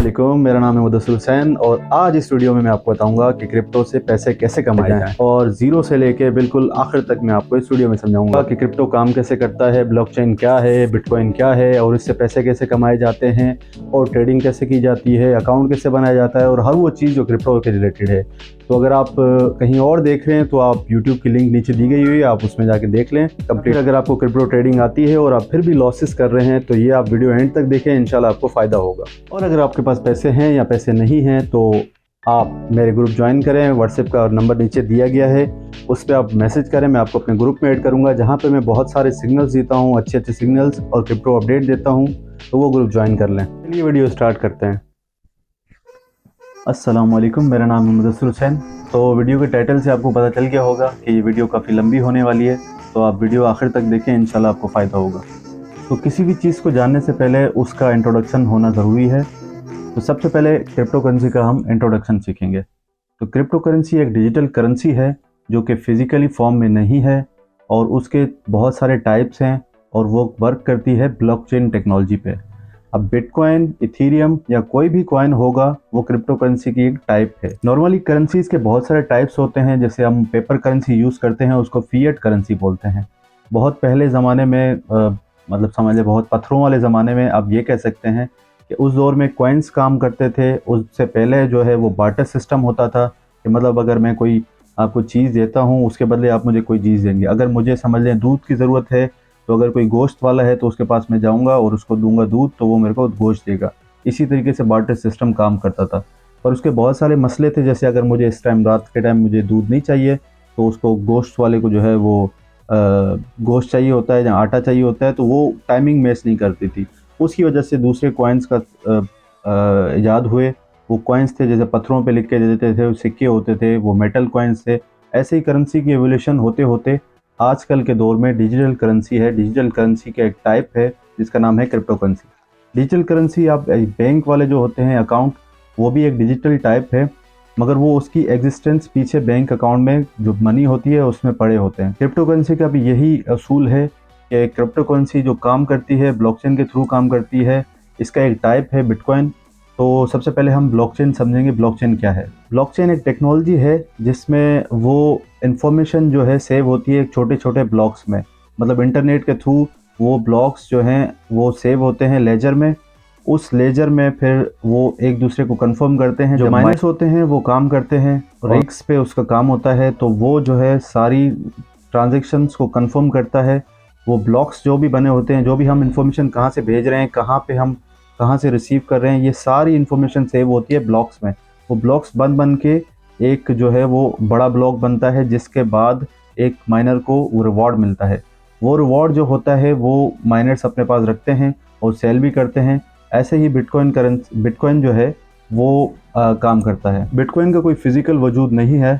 अस्सलामुअलैकुम, मेरा नाम है मुदस्सिर हुसैन और आज इस वीडियो में मैं आपको बताऊंगा कि क्रिप्टो से पैसे कैसे कमाए जाएं और ज़ीरो से लेके बिल्कुल आखिर तक मैं आपको इस वीडियो में समझाऊंगा कि क्रिप्टो काम कैसे करता है, ब्लॉकचेन क्या है, बिटकॉइन क्या है और इससे पैसे कैसे कमाए जाते हैं और ट्रेडिंग कैसे की जाती है, अकाउंट कैसे बनाया जाता है और हर वो चीज़ जो क्रिप्टो के रिलेटेड है। तो अगर आप कहीं और देख रहे हैं तो आप यूट्यूब की लिंक नीचे दी गई हुई है, आप उसमें जाके देख लें कंप्लीट। अगर आपको क्रिप्टो ट्रेडिंग आती है और आप फिर भी लॉसेस कर रहे हैं तो ये आप वीडियो एंड तक देखें, इंशाल्लाह आपको फ़ायदा होगा। और अगर आपके पास पैसे हैं या पैसे नहीं हैं तो आप मेरे ग्रुप ज्वाइन करें, व्हाट्सएप का नंबर नीचे दिया गया है, उस पर आप मैसेज करें, मैं आपको अपने ग्रुप में ऐड करूँगा जहाँ पे मैं बहुत सारे सिग्नल्स देता हूँ, अच्छे अच्छे सिग्नल्स और क्रिप्टो अपडेट देता हूँ, तो वो ग्रुप ज्वाइन कर लें। चलिए वीडियो स्टार्ट करते हैं। अस्सलाम वालेकुम, मेरा नाम है मुदस्सिर हुसैन। तो वीडियो के टाइटल से आपको पता चल गया होगा कि ये वीडियो काफ़ी लंबी होने वाली है, तो आप वीडियो आखिर तक देखें, इंशाल्लाह आपको फ़ायदा होगा। तो किसी भी चीज़ को जानने से पहले उसका इंट्रोडक्शन होना ज़रूरी है। तो सबसे पहले क्रिप्टो करेंसी का हम इंट्रोडक्शन सीखेंगे। तो क्रिप्टो करेंसी एक डिजिटल करेंसी है जो कि फ़िज़िकली फॉर्म में नहीं है और उसके बहुत सारे टाइप्स हैं और वो वर्क करती है ब्लॉकचेन टेक्नोलॉजी पे। अब बिटकॉइन, इथेरियम या कोई भी कॉइन होगा वो क्रिप्टो करेंसी की एक टाइप है। नॉर्मली करेंसीज के बहुत सारे टाइप्स होते हैं, जैसे हम पेपर करेंसी यूज़ करते हैं उसको फिएट करेंसी बोलते हैं। बहुत पहले ज़माने में मतलब समझ लें बहुत पत्थरों वाले ज़माने में आप ये कह सकते हैं कि उस दौर में कॉइन्स काम करते थे। उससे पहले जो है वो बार्टर सिस्टम होता था कि मतलब अगर मैं कोई आपको चीज़ देता हूँ उसके बदले आप मुझे कोई चीज़ देंगे। अगर मुझे समझ लें दूध की ज़रूरत है तो अगर कोई गोश्त वाला है तो उसके पास मैं जाऊंगा और उसको दूंगा दूध तो वो मेरे को गोश्त देगा। इसी तरीके से बार्टर सिस्टम काम करता था। पर उसके बहुत सारे मसले थे, जैसे अगर मुझे इस टाइम रात के टाइम मुझे दूध नहीं चाहिए तो उसको गोश्त वाले को जो है वो गोश्त चाहिए होता है या आटा चाहिए होता है, तो वो टाइमिंग मैच नहीं करती थी। उसकी वजह से दूसरे कॉइन्स का ईजाद हुए। वो कॉइन्स थे जैसे पत्थरों पे लिख के देते थे, सिक्के होते थे, वो मेटल कॉइन्स थे। ऐसे ही करेंसी की एवोल्यूशन होते होते आजकल के दौर में डिजिटल करेंसी है। डिजिटल करेंसी का एक टाइप है जिसका नाम है क्रिप्टो करेंसी। डिजिटल करेंसी आप बैंक वाले जो होते हैं अकाउंट, वो भी एक डिजिटल टाइप है, मगर वो उसकी एग्जिस्टेंस पीछे बैंक अकाउंट में जो मनी होती है उसमें पड़े होते हैं। क्रिप्टो करेंसी का भी यही असूल है कि क्रिप्टो करेंसी जो काम करती है ब्लॉकचेन के थ्रू काम करती है। इसका एक टाइप है बिटकॉइन। तो सबसे पहले हम ब्लॉकचेन समझेंगे। ब्लॉकचेन क्या है? ब्लॉकचेन एक टेक्नोलॉजी है जिसमें वो इंफॉर्मेशन जो है सेव होती है छोटे छोटे ब्लॉक्स में। मतलब इंटरनेट के थ्रू वो ब्लॉक्स जो हैं वो सेव होते हैं लेजर में। उस लेजर में फिर वो एक दूसरे को कंफर्म करते हैं। जो माइनर्स होते हैं वो काम करते हैं, रिक्स पे उसका काम होता है। तो वो जो है सारी ट्रांजेक्शन्स को कंफर्म करता है। वो ब्लॉक्स जो भी बने होते हैं, जो भी हम इंफॉर्मेशन कहाँ से भेज रहे हैं, कहाँ से रिसीव कर रहे हैं, ये सारी इन्फॉर्मेशन सेव होती है ब्लॉक्स में। वो ब्लॉक्स बन के एक जो है वो बड़ा ब्लॉक बनता है, जिसके बाद एक माइनर को वो रिवॉर्ड मिलता है। वो रिवॉर्ड जो होता है वो माइनर्स अपने पास रखते हैं और सेल भी करते हैं। ऐसे ही बिटकॉइन जो है वो काम करता है। बिटकॉइन का कोई फिज़िकल वजूद नहीं है,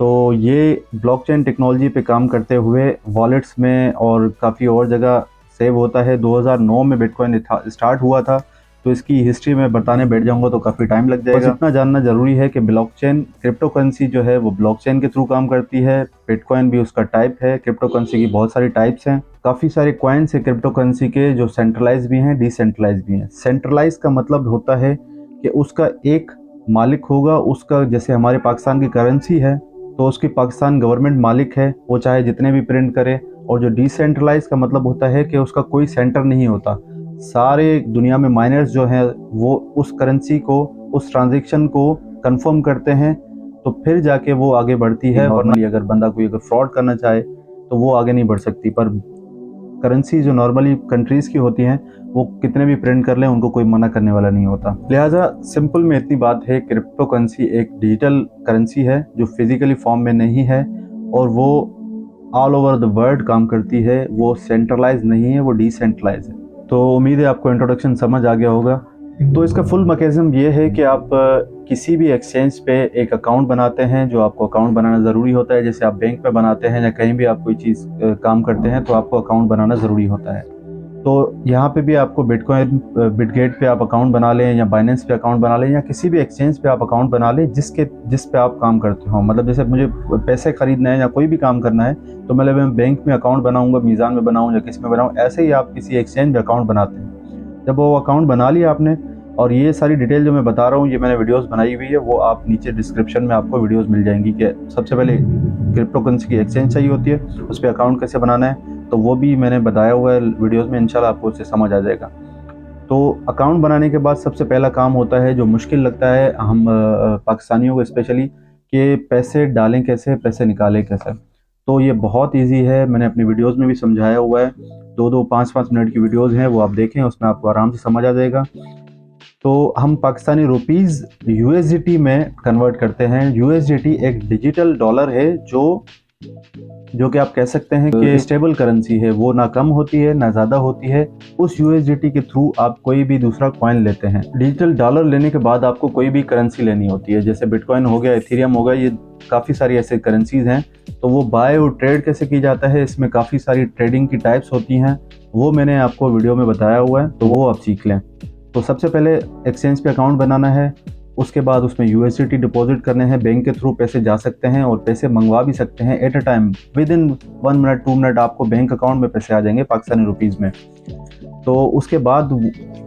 तो ये ब्लॉकचेन टेक्नोलॉजी पे काम करते हुए वॉलेट्स में और काफ़ी और जगह सेव होता है। 2009 में बिटकॉइन स्टार्ट हुआ था, तो इसकी हिस्ट्री में बताने बैठ जाऊंगा तो काफ़ी टाइम लग जाएगा। बस इतना जानना ज़रूरी है कि ब्लॉकचेन क्रिप्टो करेंसी जो है वो ब्लॉकचेन के थ्रू काम करती है। बिटकॉइन भी उसका टाइप है। क्रिप्टो करेंसी की बहुत सारी टाइप्स हैं। काफ़ी सारे कॉइन्स हैं क्रिप्टो करेंसी के, जो सेंट्रलाइज भी हैं, डिसेंट्रलाइज भी हैं। सेंट्रलाइज का मतलब होता है कि उसका एक मालिक होगा, उसका जैसे हमारे पाकिस्तान की करेंसी है तो उसकी पाकिस्तान गवर्नमेंट मालिक है, वो चाहे जितने भी प्रिंट करे। और जो डिसेंट्रलाइज का मतलब होता है कि उसका कोई सेंटर नहीं होता। सारे दुनिया में माइनर्स जो हैं वो उस करेंसी को, उस ट्रांजैक्शन को कंफर्म करते हैं, तो फिर जाके वो आगे बढ़ती है। नॉर्मली अगर बंदा कोई अगर फ्रॉड करना चाहे तो वो आगे नहीं बढ़ सकती। पर करेंसी जो नॉर्मली कंट्रीज़ की होती हैं वो कितने भी प्रिंट कर लें उनको कोई मना करने वाला नहीं होता। लिहाजा सिंपल में इतनी बात है, क्रिप्टो करेंसी एक डिजिटल करेंसी है जो फिज़िकली फॉर्म में नहीं है और वो ऑल ओवर द वर्ल्ड काम करती है। वो सेंट्रलाइज नहीं है, वो डिसेंट्रलाइज है। तो उम्मीद है आपको इंट्रोडक्शन समझ आ गया होगा। तो इसका फुल मैकेनिज्म ये है कि आप किसी भी एक्सचेंज पे एक अकाउंट बनाते हैं। जो आपको अकाउंट बनाना ज़रूरी होता है, जैसे आप बैंक में बनाते हैं या कहीं भी आप कोई चीज़ काम करते हैं तो आपको अकाउंट बनाना ज़रूरी होता है। तो यहाँ पे भी आपको बिटकॉइन बिटगेट पे आप अकाउंट बना लें या बाइनेंस पे अकाउंट बना लें या किसी भी एक्सचेंज पे आप अकाउंट बना लें जिस पे आप काम करते हो। मतलब जैसे मुझे पैसे खरीदना है या कोई भी काम करना है तो मतलब मैं बैंक में अकाउंट बनाऊंगा, मीज़ान में बनाऊँ या किस में बनाऊँ, ऐसे ही आप किसी एक्सचेंज में अकाउंट बनाते हैं। जब वो अकाउंट बना लिया आपने और ये सारी डिटेल जो मैं बता रहा हूँ ये मैंने वीडियोस बनाई हुई है, वो आप नीचे डिस्क्रिप्शन में आपको वीडियोस मिल जाएंगी कि सबसे पहले क्रिप्टो करेंसी की एक्सचेंज चाहिए होती है, उस पर अकाउंट कैसे बनाना है, तो वो भी मैंने बताया हुआ है वीडियोज़ में, इंशाल्लाह आपको उससे समझ आ जाएगा। तो अकाउंट बनाने के बाद सबसे पहला काम होता है, जो मुश्किल लगता है हम पाकिस्तानियों को स्पेशली, कि पैसे डालें कैसे, पैसे निकालें कैसे। तो ये बहुत इजी है, मैंने अपनी वीडियोस में भी समझाया हुआ है, 2-2, 5-5 मिनट की वीडियोस हैं, वो आप देखें, उसमें आपको आराम से समझ आ जाएगा। तो हम पाकिस्तानी रुपीज़ यूएसडीटी में कन्वर्ट करते हैं। यूएसडीटी एक डिजिटल डॉलर है जो कि आप कह सकते हैं कि स्टेबल करेंसी है, वो ना कम होती है ना ज़्यादा होती है। उस यूएसडीटी के थ्रू आप कोई भी दूसरा कॉइन लेते हैं। डिजिटल डॉलर लेने के बाद आपको कोई भी करेंसी लेनी होती है, जैसे बिटकॉइन हो गया, इथेरियम हो गया, ये काफ़ी सारी ऐसे करेंसीज हैं। तो वो बाय और ट्रेड कैसे की जाता है, इसमें काफ़ी सारी ट्रेडिंग की टाइप्स होती हैं, वो मैंने आपको वीडियो में बताया हुआ है, तो वो आप सीख लें। तो सबसे पहले एक्सचेंज पे अकाउंट बनाना है, उसके बाद उसमें यूएसडीटी डिपॉजिट करने हैं, बैंक के थ्रू पैसे जा सकते हैं और पैसे मंगवा भी सकते हैं at a time, with in 1 minute 2 minute आपको बैंक अकाउंट में पैसे आ जाएंगे पाकिस्तानी रुपीज़ में। तो उसके बाद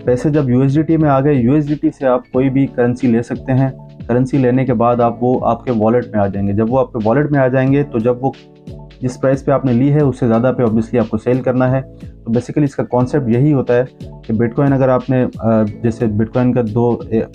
पैसे जब यूएसडीटी में आ गए, यूएसडीटी से आप कोई भी करेंसी ले सकते हैं। करेंसी लेने के बाद वो आपके वॉलेट में आ जाएंगे। जब वो आपके वॉलेट में आ जाएंगे तो जब वो जिस प्राइस पे आपने ली है उससे ज़्यादा पे ऑब्वियसली आपको सेल करना है। तो बेसिकली इसका कॉन्सेप्ट यही होता है कि बिटकॉइन अगर आपने जैसे बिटकॉइन का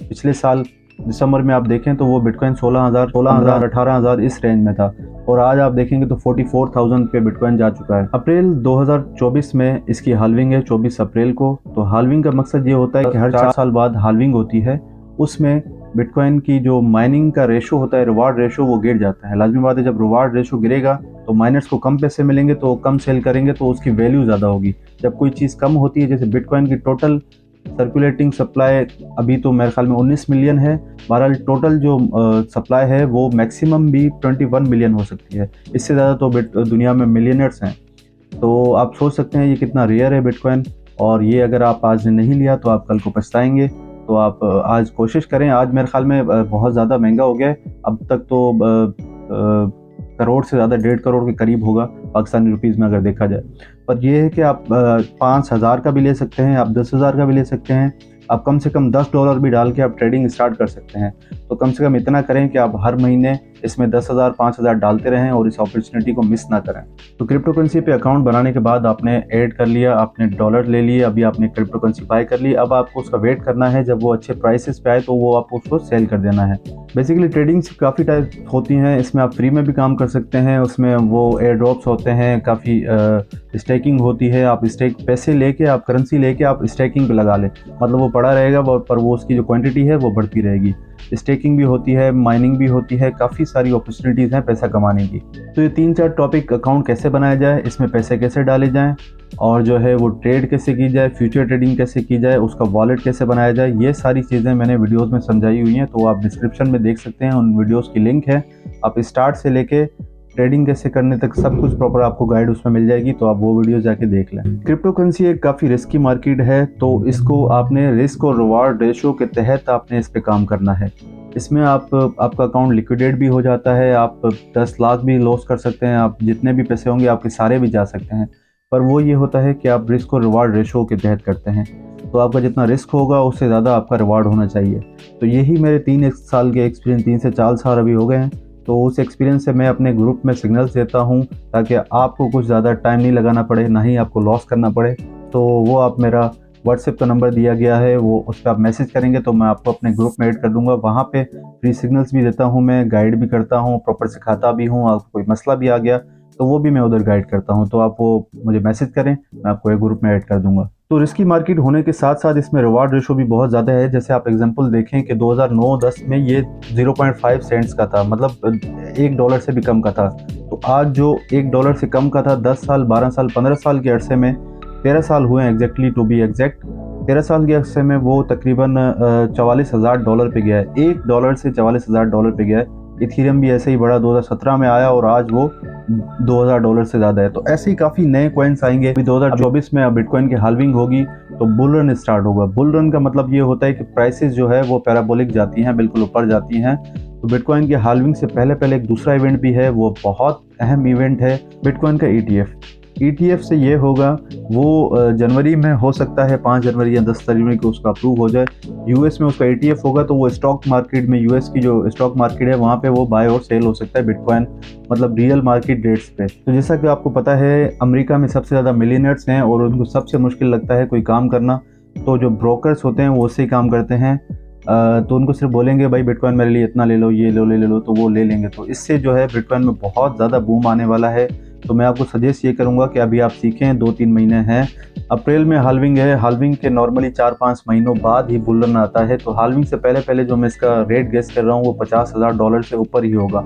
पिछले साल दिसंबर में आप देखें तो वो बिटकॉइन 16,000, 18,000 इस रेंज में था, और आज आप देखेंगे तो 44,000 पे बिटकॉइन जा चुका है। अप्रैल 2024 में इसकी हाल्विंग है, 24 अप्रैल को। तो हाल्विंग का मकसद ये होता है कि हर 4 साल बाद हाल्विंग होती है, उसमें बिटकॉइन की जो माइनिंग का रेशो होता है, रिवार्ड रेशो, वो गिर जाता है। लाजमी बात है, जब रिवार्ड रेशो गिरेगा तो माइनर्स को कम पैसे मिलेंगे, तो कम सेल करेंगे तो उसकी वैल्यू ज़्यादा होगी। जब कोई चीज़ कम होती है, जैसे बिटकॉइन की टोटल सर्कुलेटिंग सप्लाई अभी तो मेरे ख्याल में 19 मिलियन है, बहरहाल टोटल जो सप्लाई है वो मैक्सिमम भी 21 मिलियन हो सकती है, इससे ज़्यादा तो दुनिया में मिलियनर्स हैं। तो आप सोच सकते हैं ये कितना रेयर है बिटकॉइन, और ये अगर आप आज नहीं लिया तो आप कल को पछताएंगे। तो आप आज कोशिश करें। आज मेरे ख्याल में बहुत ज़्यादा महंगा हो गया है, अब तक तो करोड़ से ज़्यादा, 1.5 करोड़ के करीब होगा पाकिस्तानी रुपीज़ में अगर देखा जाए। पर यह है कि आप 5,000 का भी ले सकते हैं, आप 10,000 का भी ले सकते हैं, आप कम से कम $10 भी डाल के आप ट्रेडिंग स्टार्ट कर सकते हैं। तो कम से कम इतना करें कि आप हर महीने इसमें 10,000 5,000 डालते रहें और इस अपॉर्चुनिटी को मिस ना करें। तो क्रिप्टो करेंसी पे अकाउंट बनाने के बाद आपने ऐड कर लिया, आपने डॉलर ले लिए, अभी आपने क्रिप्टो करेंसी बाय कर ली। अब आपको उसका वेट करना है, जब वो अच्छे प्राइसेस पे आए तो वो आपको उसको सेल कर देना है। बेसिकली ट्रेडिंग काफ़ी टाइप होती हैं, इसमें आप फ्री में भी काम कर सकते हैं, उसमें वो एयर ड्रॉप्स होते हैं, काफ़ी स्टेकिंग होती है। आप पैसे लेके, आप करेंसी लेके आप स्टेकिंग पे लगा लें, मतलब वो पड़ा रहेगा पर वो उसकी जो क्वांटिटी है वो बढ़ती रहेगी। स्टेकिंग भी होती है, माइनिंग भी होती है, काफ़ी सारी अपॉर्चुनिटीज़ हैं पैसा कमाने की। तो ये 3-4 टॉपिक, अकाउंट कैसे बनाया जाए, इसमें पैसे कैसे डाले जाएँ, और जो है वो ट्रेड कैसे की जाए, फ्यूचर ट्रेडिंग कैसे की जाए, उसका वॉलेट कैसे बनाया जाए, ये सारी चीज़ें मैंने वीडियोस में समझाई हुई हैं। तो आप डिस्क्रिप्शन में देख सकते हैं, उन वीडियोस की लिंक है। आप स्टार्ट से लेके ट्रेडिंग कैसे करने तक सब कुछ प्रॉपर आपको गाइड उसमें मिल जाएगी, तो आप वो वीडियो जाके देख लें। क्रिप्टो करेंसी एक काफ़ी रिस्की मार्केट है, तो इसको आपने रिस्क और रिवार्ड रेशो के तहत आपने इस पे काम करना है। इसमें आपका अकाउंट लिक्विडेट भी हो जाता है, आप 10 लाख भी लॉस कर सकते हैं, आप जितने भी पैसे होंगे आपके सारे भी जा सकते हैं। पर वो ये होता है कि आप रिस्क और रिवार्ड रेशो के तहत करते हैं, तो आपका जितना रिस्क होगा उससे ज़्यादा आपका रिवार्ड होना चाहिए। तो यही मेरे 3 साल के एक्सपीरियंस, 3 से 4 साल अभी हो गए हैं। तो उस एक्सपीरियंस से मैं अपने ग्रुप में सिग्नल्स देता हूँ, ताकि आपको कुछ ज़्यादा टाइम नहीं लगाना पड़े, ना ही आपको लॉस करना पड़े। तो वो आप मेरा व्हाट्सएप का नंबर दिया गया है, वो उस पर आप मैसेज करेंगे तो मैं आपको अपने ग्रुप में ऐड कर दूंगा। वहाँ पे फ्री सिग्नल्स भी देता हूँ, मैं गाइड भी करता हूँ, प्रॉपर सिखाता भी हूँ। आपको कोई मसला भी आ गया तो वो भी मैं उधर गाइड करता हूँ। तो आप वो मुझे मैसेज करें, मैं आपको एक ग्रुप में ऐड कर दूंगा। तो रिस्की मार्केट होने के साथ साथ इसमें रिवार्ड रेशो भी बहुत ज़्यादा है। जैसे आप एग्जांपल देखें कि 2009-10 में ये 0.5 सेंट्स का था, मतलब $1 से भी कम का था। तो आज जो $1 से कम का था, 10 साल, 12 साल, 15 साल के अरसे में, 13 साल हुए एग्जैक्टली टू बी एग्जैक्ट, 13 साल के अरसे में वो तकरीबन $44,000 पे गया है। $1 से $44,000 पे गया है। इथेरियम भी ऐसे ही बढ़ा, 2017 में आया और आज वो $2,000 से ज़्यादा है। तो ऐसे ही काफ़ी नए कॉइन्स आएंगे। अभी 2024 में अब बिटकॉइन की हाल्विंग होगी तो बुल रन स्टार्ट होगा। बुल रन का मतलब ये होता है कि प्राइसेस जो है वो पैराबोलिक जाती हैं, बिल्कुल ऊपर जाती हैं। तो बिटकॉइन की हाल्विंग से पहले एक दूसरा इवेंट भी है, वो बहुत अहम इवेंट है बिटकॉइन का ETF। ETF से ये होगा, वो जनवरी में हो सकता है, 5 जनवरी या 10 जनवरी को उसका अप्रूव हो जाए। यूएस में उसका ETF होगा, तो वो स्टॉक मार्केट में, यूएस की जो स्टॉक मार्केट है वहाँ पे वो बाय और सेल हो सकता है बिटकॉइन, मतलब रियल मार्केट रेट्स पे। तो जैसा कि आपको पता है अमेरिका में सबसे ज़्यादा मिलियनर्स हैं और उनको सबसे मुश्किल लगता है कोई काम करना, तो जो ब्रोकर्स होते हैं वो उससे ही काम करते हैं। तो उनको सिर्फ बोलेंगे भाई बिटकॉइन मेरे लिए इतना ले लो, ये ले लो, तो वो ले लेंगे। तो इससे जो है बिटकॉइन में बहुत ज़्यादा बूम आने वाला है। तो मैं आपको सजेस्ट ये करूँगा कि अभी आप सीखें, 2-3 महीने हैं। अप्रैल में हाल्विंग है, हाल्विंग के नॉर्मली 4-5 महीनों बाद ही बुल रन आता है। तो हाल्विंग से पहले जो मैं इसका रेट गेस कर रहा हूँ वो $50,000 से ऊपर ही होगा।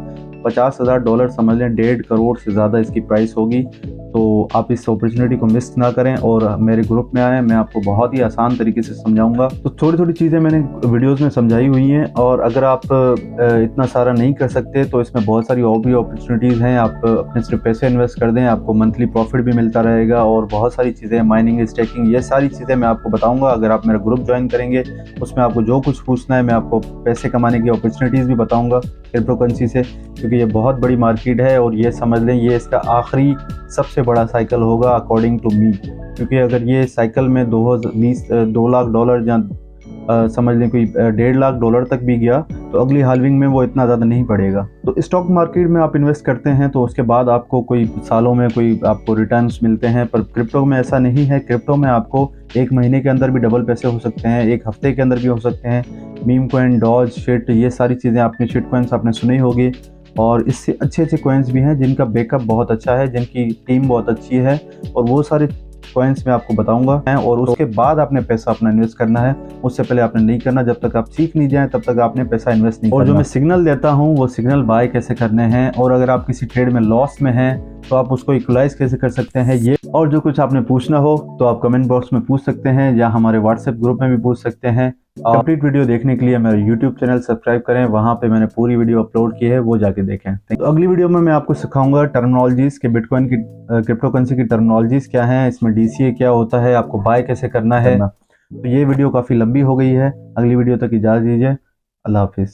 $50,000 समझ लें 1.5 करोड़ से ज़्यादा इसकी प्राइस होगी। तो आप इस अपॉर्चुनिटी को मिस ना करें और मेरे ग्रुप में आएँ, मैं आपको बहुत ही आसान तरीके से समझाऊंगा। तो थोड़ी चीज़ें मैंने वीडियोस में समझाई हुई हैं, और अगर आप इतना सारा नहीं कर सकते तो इसमें बहुत सारी और भी अपॉर्चुनिटीज़ हैं। आप अपने सिर्फ पैसे इन्वेस्ट कर दें, आपको मंथली प्रॉफिट भी मिलता रहेगा, और बहुत सारी चीज़ें, माइनिंग, स्टेकिंग, ये सारी चीज़ें मैं आपको बताऊँगा। अगर आप मेरा ग्रुप ज्वाइन करेंगे उसमें आपको जो कुछ पूछना है मैं आपको पैसे कमाने की अपॉर्चुनिटीज़ भी बताऊँगा क्रिप्टो करेंसी से, क्योंकि ये बहुत बड़ी मार्केट है। और ये समझ लें ये इसका आखिरी सबसे बड़ा साइकिल होगा अकॉर्डिंग टू मी, क्योंकि अगर ये साइकिल में $2 लाख या समझ लें कोई $1.5 लाख तक भी गया तो अगली हाल्विंग में वो इतना ज़्यादा नहीं पड़ेगा। तो स्टॉक मार्केट में आप इन्वेस्ट करते हैं तो उसके बाद आपको कोई सालों में कोई आपको रिटर्न्स मिलते हैं, पर क्रिप्टो में ऐसा नहीं है। क्रिप्टो में आपको 1 महीने के अंदर भी डबल पैसे हो सकते हैं, 1 हफ्ते के अंदर भी हो सकते हैं। मीम कॉइन, डॉज, शिट, ये सारी चीज़ें आपने, शिट कॉइन्स आपने सुनी होगी। और इससे अच्छे कॉइन्स भी हैं जिनका बैकअप बहुत अच्छा है, जिनकी टीम बहुत अच्छी है, और वो सारे कॉइन्स मैं आपको बताऊंगा। और उसके बाद आपने पैसा अपना इन्वेस्ट करना है, उससे पहले आपने नहीं करना। जब तक आप सीख नहीं जाए तब तक आपने पैसा इन्वेस्ट नहीं करना। और जो मैं सिग्नल देता हूँ वो सिग्नल बाय कैसे करने हैं, और अगर आप किसी ट्रेड में लॉस में हैं तो आप उसको इक्वलाइज कैसे कर सकते हैं, ये और जो कुछ आपने पूछना हो तो आप कमेंट बॉक्स में पूछ सकते हैं, या हमारे व्हाट्सएप ग्रुप में भी पूछ सकते हैं। कंप्लीट वीडियो देखने के लिए मेरा यूट्यूब चैनल सब्सक्राइब करें, वहां पे मैंने पूरी वीडियो अपलोड की है, वो जाके देखें। तो अगली वीडियो में मैं आपको सिखाऊंगा टर्मिनोलॉजीज के, बिटकॉइन की, क्रिप्टो करेंसी की टर्मिनोलॉजीज क्या हैं, इसमें DCA क्या होता है, आपको बाय कैसे करना है। तो ये वीडियो काफी लंबी हो गई है, अगली वीडियो तक इजाजत दीजिए। अल्लाह हाफिज।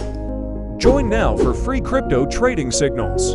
Join now for free crypto trading signals.